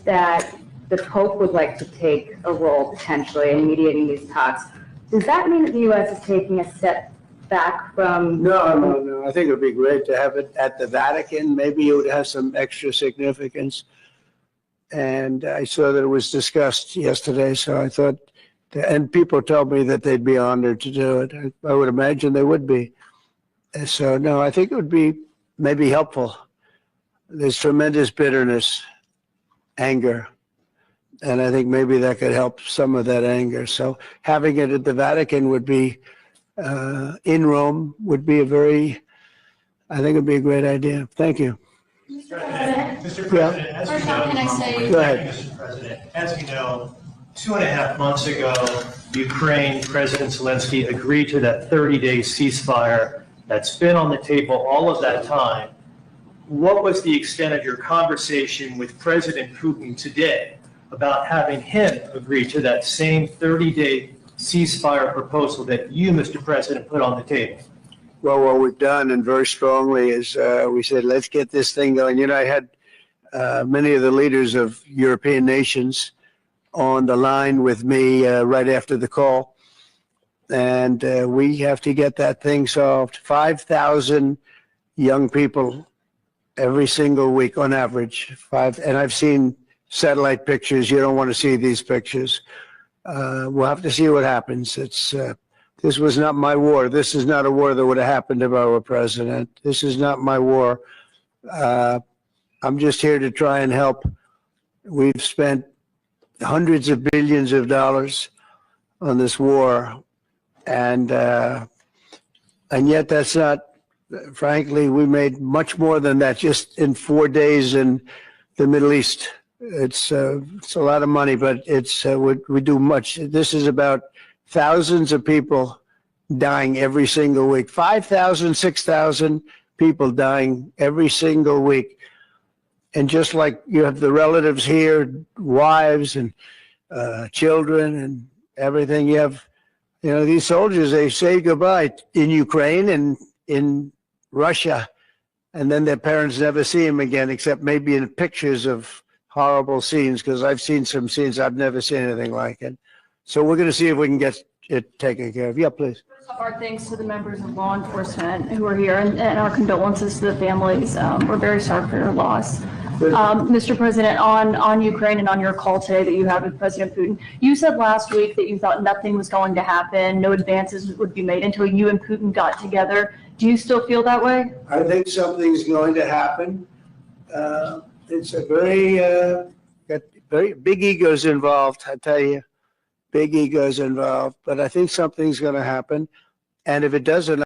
that the Pope would like to take a role potentially in mediating these talks. Does that mean that the U.S. is taking a step back from? No. I think it would be great to have it at the Vatican. Maybe it would have some extra significance. And I saw that it was discussed yesterday, so I thought, and people told me that they'd be honored to do it. I would imagine they would be. So, no, I think it would be maybe helpful. There's tremendous bitterness, anger, and I think maybe that could help some of that anger. So having it at the Vatican would be, in Rome, would be I think it would be a great idea. Thank you. Mr. President, as you know, Can I say? Go ahead. Mr. President, as you know, 2.5 months ago, Ukraine President Zelensky agreed to that 30-day ceasefire that's been on the table all of that time. What was the extent of your conversation with President Putin today about having him agree to that same 30-day ceasefire proposal that you, Mr. President, put on the table? Well, what we've done, and very strongly, is we said, let's get this thing going. You know, I had many of the leaders of European nations on the line with me right after the call. And we have to get that thing solved. 5,000 young people every single week on average. And I've seen satellite pictures. You don't want to see these pictures. We'll have to see what happens. This was not my war. This is not a war that would have happened if I were president. This is not my war. I'm just here to try and help. We've spent hundreds of billions of dollars on this war, and yet that's not, frankly, we made much more than that just in 4 days in the Middle East. It's a lot of money, but we do much. This is about thousands of people dying every single week. 5,000, 6,000 people dying every single week. And just like you have the relatives here, wives and children and everything, you have, these soldiers, they say goodbye in Ukraine and in Russia, and then their parents never see them again, except maybe in pictures of horrible scenes, because I've seen some scenes, I've never seen anything like it. So we're going to see if we can get it taken care of. Yeah, please. Our thanks to the members of law enforcement who are here, and our condolences to the families. We're very sorry for your loss. Mr. President, on Ukraine and on your call today that you had with President Putin, you said last week that you thought nothing was going to happen, no advances would be made until you and Putin got together. Do you still feel that way? I think something's going to happen. It's a got very big egos involved, I tell you. Big egos involved, but I think something's going to happen. And if it doesn't,